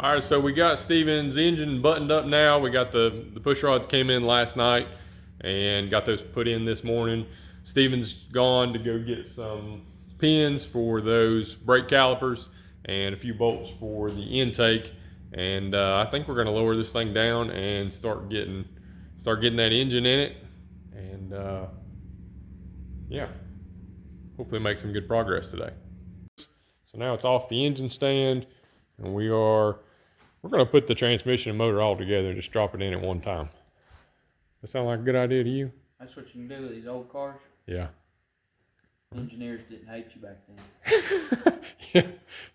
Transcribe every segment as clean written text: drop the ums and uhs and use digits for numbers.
All right, so we got Steven's engine buttoned up now. We got the push rods came in last night and got those put in this morning. Steven's gone to go get some pins for those brake calipers and a few bolts for the intake. And I think we're gonna lower this thing down and start getting that engine in it. And yeah, hopefully make some good progress today. So now it's off the engine stand, and we're going to put the transmission and motor all together and just drop it in at one time. That sound like a good idea to you? That's what you can do with these old cars? Yeah. Engineers didn't hate you back then. Yeah,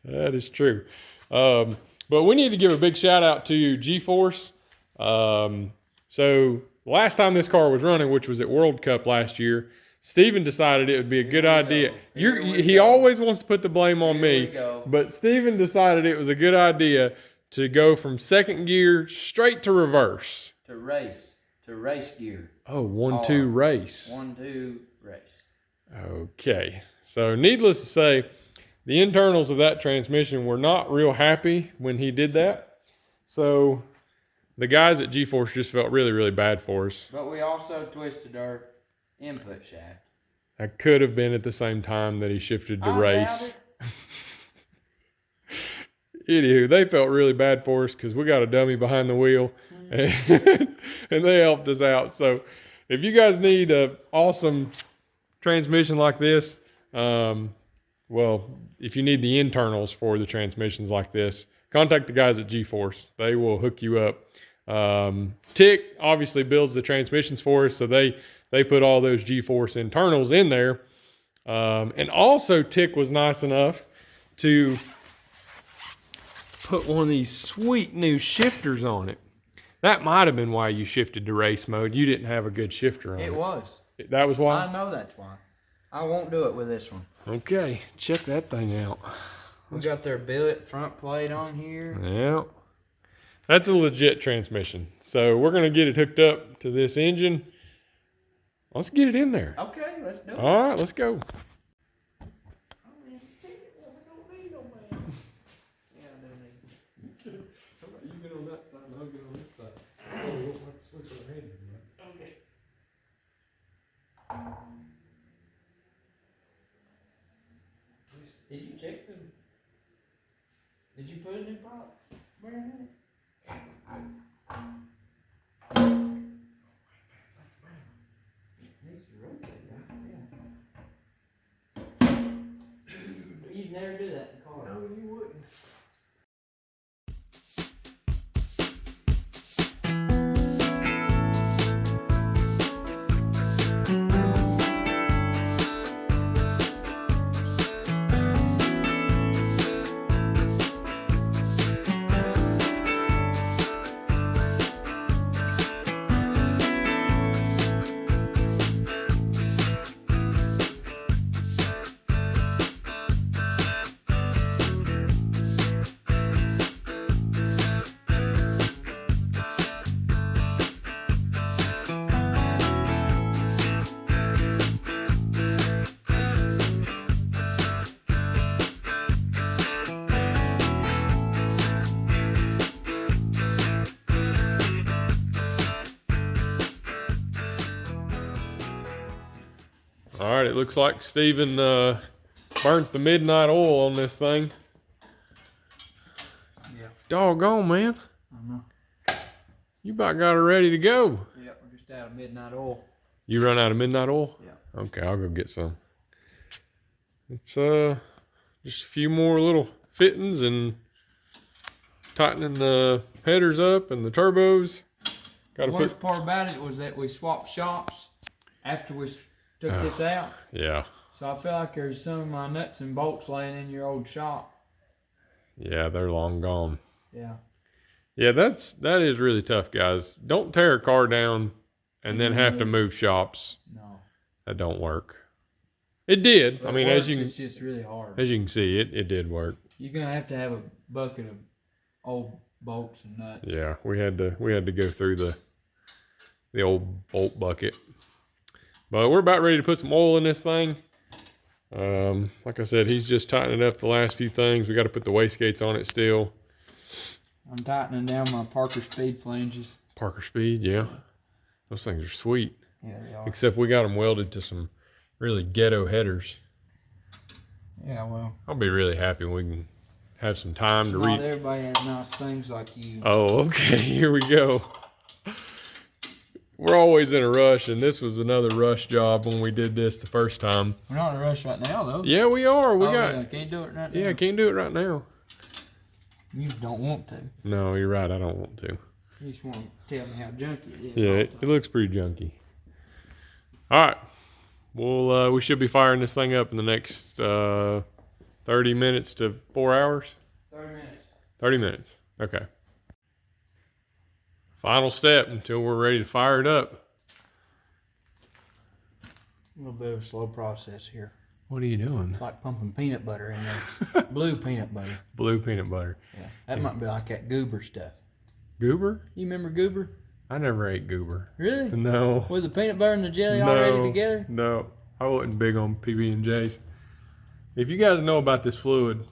that is true. But we need to give a big shout out to G-Force. So last time this car was running, which was at World Cup last year, Steven decided it would be a good idea. He always wants to put the blame on me, but Steven decided it was a good idea to go from second gear straight to reverse. To race gear. Oh, 1-2 race. 1-2 race. Okay. So needless to say, the internals of that transmission were not real happy when he did that. So the guys at G-Force just felt really, really bad for us. But we also twisted our input shaft. That could have been at the same time that he shifted to race. Anywho, they felt really bad for us because we got a dummy behind the wheel, and they helped us out. So if you guys need an awesome transmission like this, well, if you need the internals for the transmissions like this, contact the guys at G-Force. They will hook you up. Tick obviously builds the transmissions for us, so they put all those G-Force internals in there. And also Tick was nice enough to put one of these sweet new shifters on it. That might have been why you shifted to race mode. You didn't have a good shifter on it. It was. That was why? I know that's why. I won't do it with this one. Okay, check that thing out. We got their billet front plate on here. Yeah. That's a legit transmission. So we're going to get it hooked up to this engine. Let's get it in there. Okay, let's do it. All right, let's go. You get on that side and I'll get on this side. Oh, we'll have to slip our hands in there. Okay. Did you check them? Did you put a new pop bearing in it? You'd never do that in a car. No, you wouldn't. All right, it looks like Steven burnt the midnight oil on this thing. Yeah. Doggone, man. I know. You about got it ready to go. Yeah, we're just out of midnight oil. You run out of midnight oil? Yeah. Okay, I'll go get some. It's just a few more little fittings and tightening the headers up and the turbos. The worst part about it was that we swapped shops after we took this out. Yeah. So I feel like there's some of my nuts and bolts laying in your old shop. Yeah, they're long gone. Yeah. Yeah, that is really tough, guys. Don't tear a car down and then have to move shops. No. That don't work. It did. But I mean, it's just really hard. as you can see, it did work. You're gonna have to have a bucket of old bolts and nuts. Yeah, we had to go through the old bolt bucket. But we're about ready to put some oil in this thing. Like I said, he's just tightening up the last few things. We got to put the wastegates on it still. I'm tightening down my Parker Speed flanges. Parker Speed, yeah. Those things are sweet. Yeah, they are. Except we got them welded to some really ghetto headers. Yeah, well. I'll be really happy when we can have some time to read. Not everybody has nice things like you. Oh, okay. Here we go. We're always in a rush, and this was another rush job when we did this the first time. We're not in a rush right now, though. Yeah, we are. Yeah, can't do it right now. Yeah, can't do it right now. You just don't want to. No, you're right. I don't want to. You just want to tell me how junky it is. Yeah, it looks pretty junky. All right. Well, we should be firing this thing up in the next 30 minutes to 4 hours. 30 minutes. 30 minutes. Okay. Final step until we're ready to fire it up. A little bit of a slow process here. What are you doing? It's like pumping peanut butter in there. Blue peanut butter. Blue peanut butter. Yeah. That might be like that goober stuff. Goober? You remember goober? I never ate goober. Really? No. With the peanut butter and the jelly already together? No. I wasn't big on PB&Js. If you guys know about this fluid,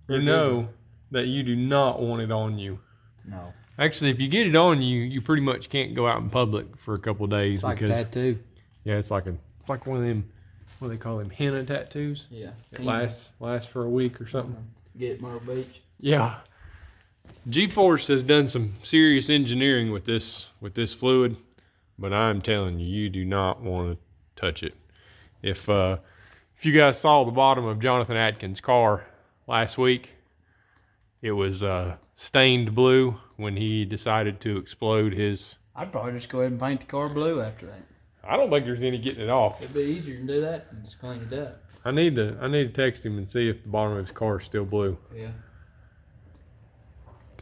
you know that you do not want it on you. No. Actually, if you get it on you, you pretty much can't go out in public for a couple of days. It's like a tattoo. Yeah, it's like one of them, what do they call them, henna tattoos? Yeah. It lasts for a week or something. Get it, Myrtle Beach. Yeah. G-Force has done some serious engineering with this fluid, but I'm telling you, you do not want to touch it. If you guys saw the bottom of Jonathan Atkins' car last week, it was stained blue when he decided to explode his. I'd probably just go ahead and paint the car blue after that. I don't think there's any getting it off. It'd be easier to do that than just clean it up. I need to text him and see if the bottom of his car is still blue. Yeah.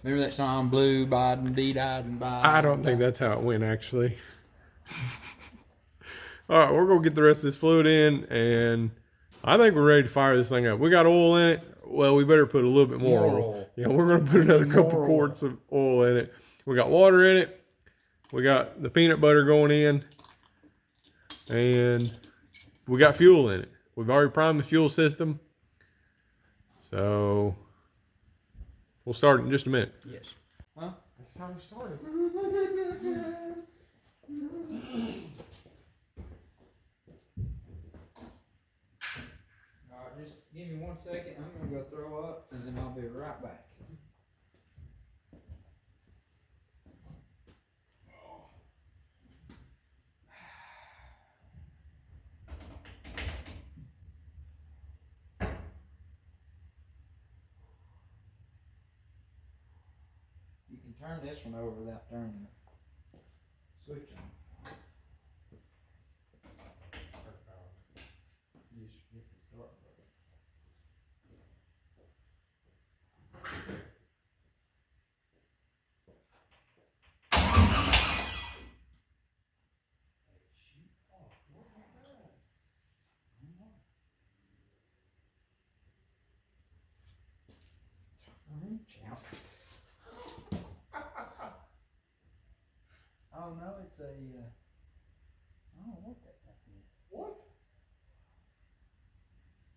Remember that song, Blue, Biden, D-Died, and Biden? I don't think that's how it went, actually. All right, we're going to get the rest of this fluid in, and I think we're ready to fire this thing up. We got oil in it. Well, we better put a little bit more oil. Yeah, we're going to put another couple quarts of oil in it. We got water in it. We got the peanut butter going in. And we got fuel in it. We've already primed the fuel system. So we'll start in just a minute. Yes. Huh? That's how we started. Alright, just give me 1 second. I'm going to go throw up, and then I'll be right back. You can turn this one over without turning the switch on. Just hit the start button. Oh no, it's a, I don't know what that thing is. What?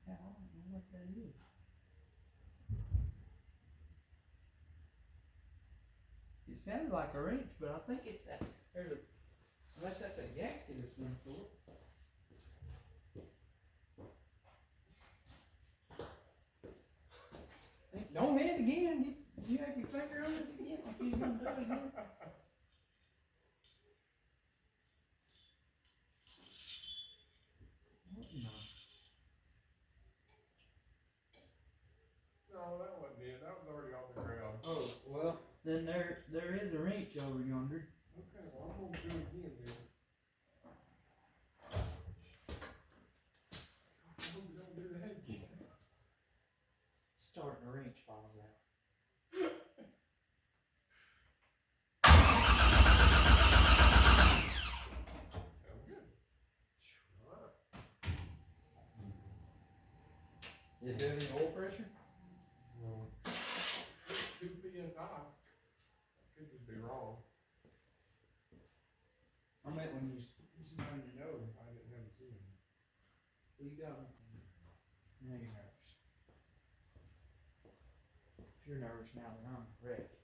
Yeah, I don't know what that is. It sounded like a wrench, but I think it's that, unless that's a gasket or some sort. Don't hit it again. You have your finger on it again. If you're gonna do it again. No, that wasn't it. That was already off the ground. Oh, well, then there is a wrench over yonder. Okay, well, I'm going to do it again then. I hope we don't do that again. Starting a wrench falls out. Sounds good. All right. Did it have any oil pressure? No. 2 PSI. Could just be wrong. I meant when you spun your nose. I didn't have a feeling. Well, you got them. Now you're nervous. If you're nervous now, then I'm wrecked.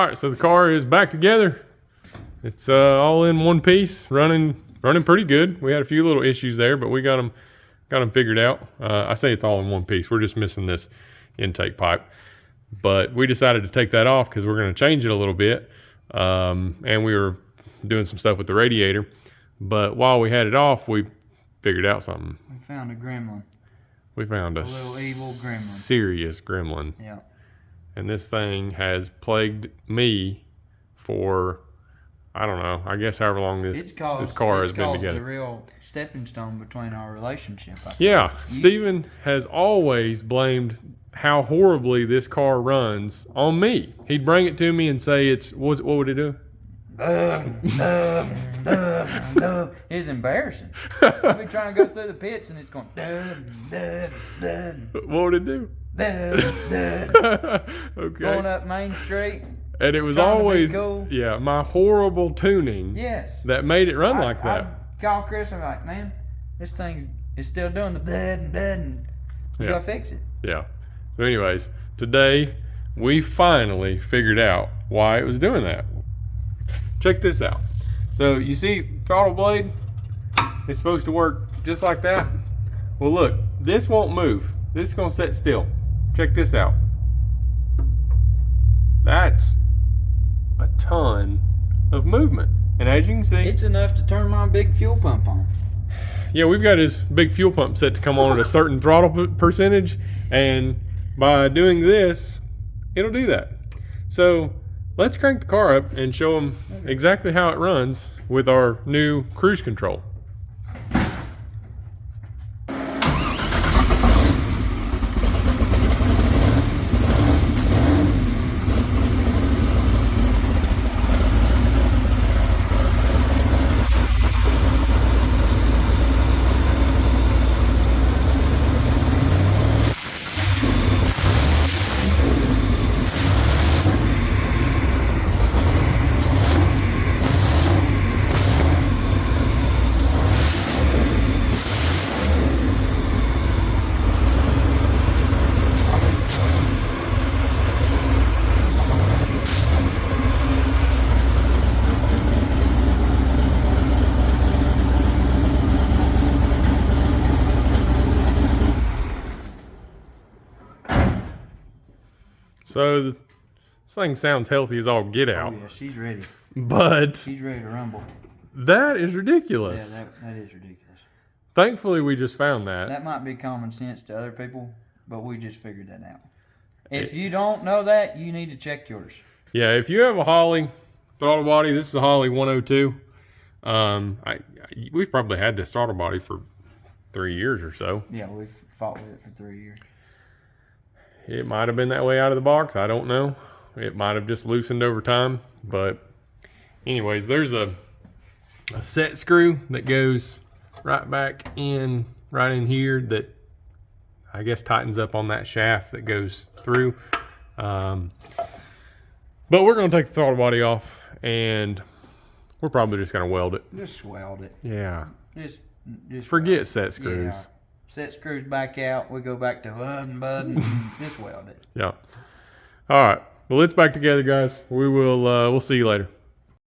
right, so the car is back together. It's all in one piece, running pretty good. We had a few little issues there, but we got them figured out. I say it's all in one piece. We're just missing this intake pipe, but we decided to take that off because we're going to change it a little bit, and we were doing some stuff with the radiator. But while we had it off, we figured out something. We found a gremlin. We found a little evil gremlin. Serious gremlin. Yeah. And this thing has plagued me for, I don't know, I guess however long this car has been together. The real stepping stone between our relationship. Yeah, Steven has always blamed how horribly this car runs on me. He'd bring it to me and say what would it do? It's embarrassing. I'll be trying to go through the pits and it's going. What would it do? Okay. Going up Main Street. And it was always cool. My horrible tuning. Yes. That made it run like that. I call Chris and I'm like, man, this thing is still doing the and you gotta fix it. Yeah. So anyways, today we finally figured out why it was doing that. Check this out. So you see throttle blade? It's supposed to work just like that. Well look, this won't move. This is gonna sit still. Check this out. That's a ton of movement. And as you can see, it's enough to turn my big fuel pump on. Yeah, we've got his big fuel pump set to come on at a certain throttle percentage, and by doing this, it'll do that. So let's crank the car up and show them exactly how it runs with our new cruise control. So this thing sounds healthy as all get out. Oh yeah, she's ready. But she's ready to rumble. That is ridiculous. Yeah, that is ridiculous. Thankfully, we just found that. That might be common sense to other people, but we just figured that out. If you don't know that, you need to check yours. Yeah, if you have a Holly throttle body, this is a Holly 102. We've probably had this throttle body for 3 years or so. Yeah, we've fought with it for 3 years. It might have been that way out of the box. I don't know. It might have just loosened over time. But anyways, there's a set screw that goes right back in, right in here that I guess tightens up on that shaft that goes through. But we're going to take the throttle body off and we're probably just going to weld it. Just weld it. Yeah. Just forget set screws. Yeah. Set screws back out. We go back to button. Just weld it. Yeah. All right. Well, it's back together, guys. We'll see you later.